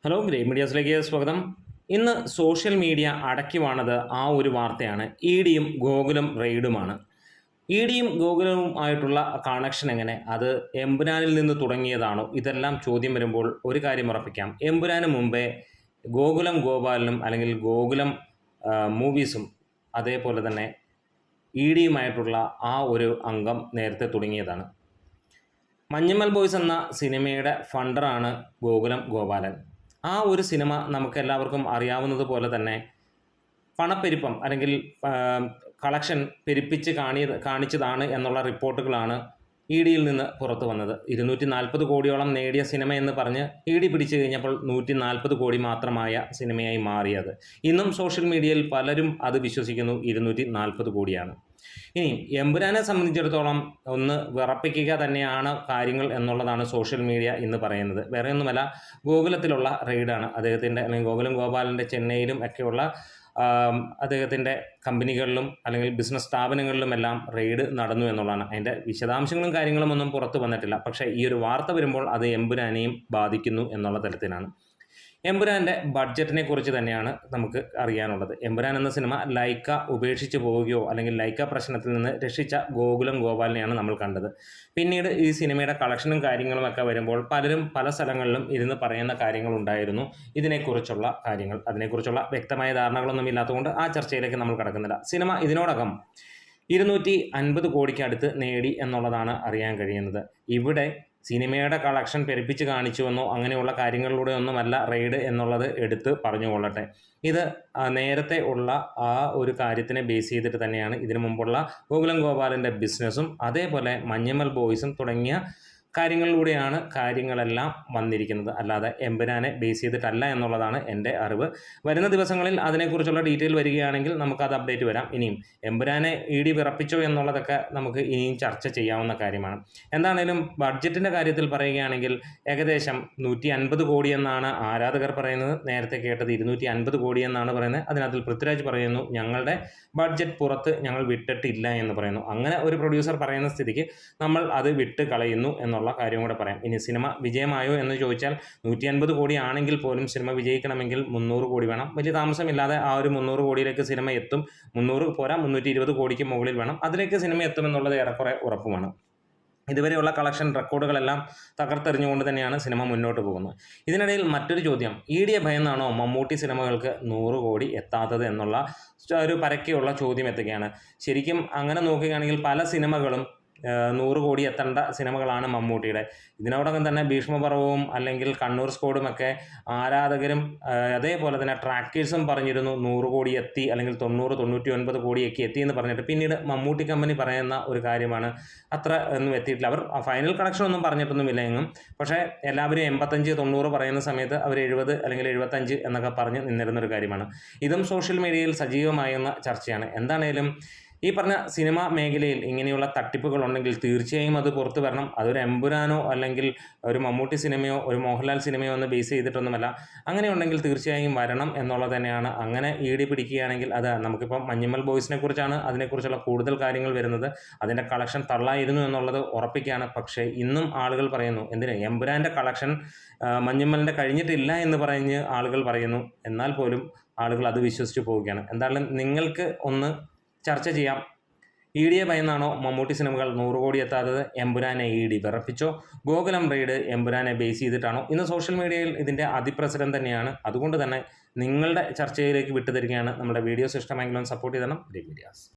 Hello great മീഡിയാസിലേക്ക് സ്വാഗതം. ഇന്ന് social media അടക്കി വാണത് ആ ഒരു വാർത്തയാണ്. ഇ ഡിയും ഗോകുലം റെയ്ഡുമാണ്. ഇ ഡിയും ഗോകുലവും ആയിട്ടുള്ള കണക്ഷൻ എങ്ങനെ? അത് എമ്പുരാനിൽ നിന്ന് തുടങ്ങിയതാണോ? ഇതെല്ലാം ചോദ്യം വരുമ്പോൾ ഒരു കാര്യം ഉറപ്പിക്കാം. എമ്പുരാന് മുമ്പേ ഗോകുലം ഗോപാലനും അല്ലെങ്കിൽ ഗോകുലം മൂവീസും അതേപോലെ തന്നെ ഇ ഡിയുമായിട്ടുള്ള ആ ഒരു അംഗം നേരത്തെ തുടങ്ങിയതാണ്. മഞ്ഞുമൽ ബോയ്സ് എന്ന സിനിമയുടെ ഫണ്ടറാണ് ഗോകുലം ഗോപാലൻ. ആ ഒരു സിനിമ നമുക്കെല്ലാവർക്കും അറിയാവുന്നതുപോലെ തന്നെ പണപ്പെരുപ്പം അല്ലെങ്കിൽ കളക്ഷൻ പെരുപ്പിച്ച് കാണിച്ചതാണ് എന്നുള്ള റിപ്പോർട്ടുകളാണ് ഇ ഡിയിൽ നിന്ന് പുറത്തു വന്നത്. 240 കോടിയോളം നേടിയ സിനിമ എന്ന് പറഞ്ഞ് ഇ ഡി പിടിച്ചു കഴിഞ്ഞപ്പോൾ 140 കോടി മാത്രമായ സിനിമയായി മാറിയത്. ഇന്നും സോഷ്യൽ മീഡിയയിൽ പലരും അത് വിശ്വസിക്കുന്നു 240 കോടിയാണ്. ഇനി എമ്പുരാനെ സംബന്ധിച്ചിടത്തോളം ഒന്ന് വിറപ്പിക്കുക തന്നെയാണ് കാര്യങ്ങൾ എന്നുള്ളതാണ് സോഷ്യൽ മീഡിയ ഇന്ന് പറയുന്നത്. വേറെ ഒന്നുമല്ല, ഗോകുലത്തിലുള്ള റെയ്ഡാണ്. അദ്ദേഹത്തിൻ്റെ അല്ലെങ്കിൽ ഗോകുലം ഗോപാലൻ്റെ ചെന്നൈയിലും ഒക്കെയുള്ള അദ്ദേഹത്തിൻ്റെ കമ്പനികളിലും അല്ലെങ്കിൽ ബിസിനസ് സ്ഥാപനങ്ങളിലുമെല്ലാം റെയ്ഡ് നടന്നു എന്നുള്ളതാണ്. അതിൻ്റെ വിശദാംശങ്ങളും കാര്യങ്ങളും ഒന്നും പുറത്തു വന്നിട്ടില്ല. പക്ഷേ ഈ ഒരു വാർത്ത വരുമ്പോൾ അത് എമ്പുരാനെയും ബാധിക്കുന്നു എന്നുള്ള തരത്തിലാണ്. എമ്പുരാൻ്റെ ബഡ്ജറ്റിനെ കുറിച്ച് തന്നെയാണ് നമുക്ക് അറിയാനുള്ളത്. എമ്പുരാൻ എന്ന സിനിമ ലൈക്ക ഉപേക്ഷിച്ച് പോവുകയോ അല്ലെങ്കിൽ ലൈക്ക പ്രശ്നത്തിൽ നിന്ന് രക്ഷിച്ച ഗോകുലം ഗോപാലിനെയാണ് നമ്മൾ കണ്ടത്. പിന്നീട് ഈ സിനിമയുടെ കളക്ഷനും കാര്യങ്ങളുമൊക്കെ വരുമ്പോൾ പലരും പല സ്ഥലങ്ങളിലും ഇരുന്ന് പറയുന്ന കാര്യങ്ങളുണ്ടായിരുന്നു ഇതിനെക്കുറിച്ചുള്ള കാര്യങ്ങൾ. അതിനെക്കുറിച്ചുള്ള വ്യക്തമായ ധാരണകളൊന്നും ഇല്ലാത്തതുകൊണ്ട് ആ ചർച്ചയിലേക്ക് നമ്മൾ കടക്കുന്നില്ല. സിനിമ ഇതിനോടകം 250 കോടിക്ക് അടുത്ത് നേടി എന്നുള്ളതാണ് അറിയാൻ കഴിയുന്നത്. ഇവിടെ സിനിമയുടെ കളക്ഷൻ പെരുപ്പിച്ച് കാണിച്ചുവെന്നോ അങ്ങനെയുള്ള കാര്യങ്ങളിലൂടെ ഒന്നുമല്ല റെയ്ഡ് എന്നുള്ളത് എടുത്ത് പറഞ്ഞുകൊള്ളട്ടെ. ഇത് നേരത്തെ ഉള്ള ആ ഒരു കാര്യത്തിനെ ബേസ് ചെയ്തിട്ട് തന്നെയാണ് ഇതിനു മുമ്പുള്ള ഗോകുലം ഗോപാലൻ്റെ ബിസിനസ്സും അതേപോലെ മഞ്ഞുമൽ ബോയ്സും തുടങ്ങിയ കാര്യങ്ങളിലൂടെയാണ് കാര്യങ്ങളെല്ലാം വന്നിരിക്കുന്നത്. അല്ലാതെ എമ്പുരാനെ ബേസ് ചെയ്തിട്ടല്ല എന്നുള്ളതാണ് എൻ്റെ അറിവ്. വരുന്ന ദിവസങ്ങളിൽ അതിനെക്കുറിച്ചുള്ള ഡീറ്റെയിൽ വരികയാണെങ്കിൽ നമുക്കത് അപ്ഡേറ്റ് വരാം. ഇനിയും എമ്പുരാനെ ഇ ഡി വിറപ്പിച്ചോ എന്നുള്ളതൊക്കെ നമുക്ക് ഇനിയും ചർച്ച ചെയ്യാവുന്ന കാര്യമാണ്. എന്താണേലും ബഡ്ജറ്റിൻ്റെ കാര്യത്തിൽ പറയുകയാണെങ്കിൽ ഏകദേശം 150 കോടി എന്നാണ് ആരാധകർ പറയുന്നത്. നേരത്തെ കേട്ടത് 250 കോടി എന്നാണ് പറയുന്നത്. അതിനകത്ത് പൃഥ്വിരാജ് പറയുന്നു ഞങ്ങളുടെ ബഡ്ജറ്റ് പുറത്ത് ഞങ്ങൾ വിട്ടിട്ടില്ല എന്ന് പറയുന്നു. അങ്ങനെ ഒരു പ്രൊഡ്യൂസർ പറയുന്ന സ്ഥിതിക്ക് നമ്മൾ അത് വിട്ട് കളയുന്നു എന്നുള്ള കാര്യം കൂടെ പറയാം. ഇനി സിനിമ വിജയമായോ എന്ന് ചോദിച്ചാൽ 150 കോടി ആണെങ്കിൽ പോലും സിനിമ വിജയിക്കണമെങ്കിൽ 300 കോടി വേണം. വലിയ താമസമില്ലാതെ ആ ഒരു 300 കോടിയിലേക്ക് സിനിമ എത്തും. 300 പോരാ, 320 കോടിക്ക് മുകളിൽ വേണം. അതിലേക്ക് സിനിമ എത്തുമെന്നുള്ളത് ഏറെക്കുറെ ഉറപ്പുമാണ്. ഇതുവരെയുള്ള കളക്ഷൻ റെക്കോർഡുകളെല്ലാം തകർത്തെറിഞ്ഞുകൊണ്ട് തന്നെയാണ് സിനിമ മുന്നോട്ട് പോകുന്നത്. ഇതിനിടയിൽ മറ്റൊരു ചോദ്യം, ഇ ഡിയെ ഭയന്നാണോ മമ്മൂട്ടി സിനിമകൾക്ക് 100 കോടി എത്താത്തത് എന്നുള്ള ഒരു പരക്കെയുള്ള ചോദ്യം എത്തുകയാണ്. ശരിക്കും അങ്ങനെ നോക്കുകയാണെങ്കിൽ പല സിനിമകളും 100 കോടി എത്തേണ്ട സിനിമകളാണ് മമ്മൂട്ടിയുടെ. ഇതിനോടകം തന്നെ ഭീഷ്മപർവവും അല്ലെങ്കിൽ കണ്ണൂർ സ്ക്വാഡുമൊക്കെ ആരാധകരും അതേപോലെ തന്നെ ട്രാക്കേഴ്സും പറഞ്ഞിരുന്നു 100 കോടി എത്തി അല്ലെങ്കിൽ 90-99 കോടിയൊക്കെ എത്തി എന്ന് പറഞ്ഞിട്ട്. പിന്നീട് മമ്മൂട്ടി കമ്പനി പറയുന്ന ഒരു കാര്യമാണ് അത്ര ഒന്നും എത്തിയിട്ടില്ല. അവർ ഫൈനൽ കളക്ഷൻ ഒന്നും പറഞ്ഞിട്ടൊന്നുമില്ല എങ്ങും. പക്ഷേ എല്ലാവരും 85-90 പറയുന്ന സമയത്ത് അവർ 70 അല്ലെങ്കിൽ 75 എന്നൊക്കെ പറഞ്ഞ് നിന്നിരുന്നൊരു കാര്യമാണ്. ഇതും സോഷ്യൽ മീഡിയയിൽ സജീവമാകുന്ന ചർച്ചയാണ്. എന്താണേലും ഈ പറഞ്ഞ സിനിമാ മേഖലയിൽ ഇങ്ങനെയുള്ള തട്ടിപ്പുകൾ ഉണ്ടെങ്കിൽ തീർച്ചയായും അത് പുറത്തു വരണം. അതൊരു എമ്പുരാനോ അല്ലെങ്കിൽ ഒരു മമ്മൂട്ടി സിനിമയോ ഒരു മോഹൻലാൽ സിനിമയോ ഒന്ന് ബേസ് ചെയ്തിട്ടൊന്നുമല്ല. അങ്ങനെ ഉണ്ടെങ്കിൽ തീർച്ചയായും വരണം എന്നുള്ളത് തന്നെയാണ്. അങ്ങനെ ഇ ഡി പിടിക്കുകയാണെങ്കിൽ അത് നമുക്കിപ്പം മഞ്ഞുമൽ ബോയ്സിനെ കുറിച്ചാണ് അതിനെക്കുറിച്ചുള്ള കൂടുതൽ കാര്യങ്ങൾ വരുന്നത്. അതിൻ്റെ കളക്ഷൻ തള്ളായിരുന്നു എന്നുള്ളത് ഉറപ്പിക്കുകയാണ്. പക്ഷേ ഇന്നും ആളുകൾ പറയുന്നു എന്തിന് എമ്പുരാൻ്റെ കളക്ഷൻ മഞ്ഞുമലിൻ്റെ കഴിഞ്ഞിട്ടില്ല എന്ന് പറഞ്ഞ് ആളുകൾ പറയുന്നു. എന്നാൽ പോലും ആളുകൾ അത് വിശ്വസിച്ച് പോവുകയാണ്. എന്തായാലും നിങ്ങൾക്ക് ഒന്ന് ചർച്ച ചെയ്യാം. ഇ ഡിയെ ഭയന്നാണോ മമ്മൂട്ടി സിനിമകൾ 100 കോടി എത്താത്തത്? എമ്പുരാനെ ഇ ഡി വിറപ്പിച്ചോ? ഗോകുലം റെയ്ഡ് എമ്പുരാനെ ബേസ് ചെയ്തിട്ടാണോ? ഇന്ന് സോഷ്യൽ മീഡിയയിൽ ഇതിൻ്റെ അതിപ്രസരം തന്നെയാണ്. അതുകൊണ്ട് തന്നെ നിങ്ങളുടെ ചർച്ചയിലേക്ക് വിട്ടുതരികയാണ്. നമ്മുടെ വീഡിയോസ് ഇഷ്ടമെങ്കിലും സപ്പോർട്ട് ചെയ്യണം. Great medias.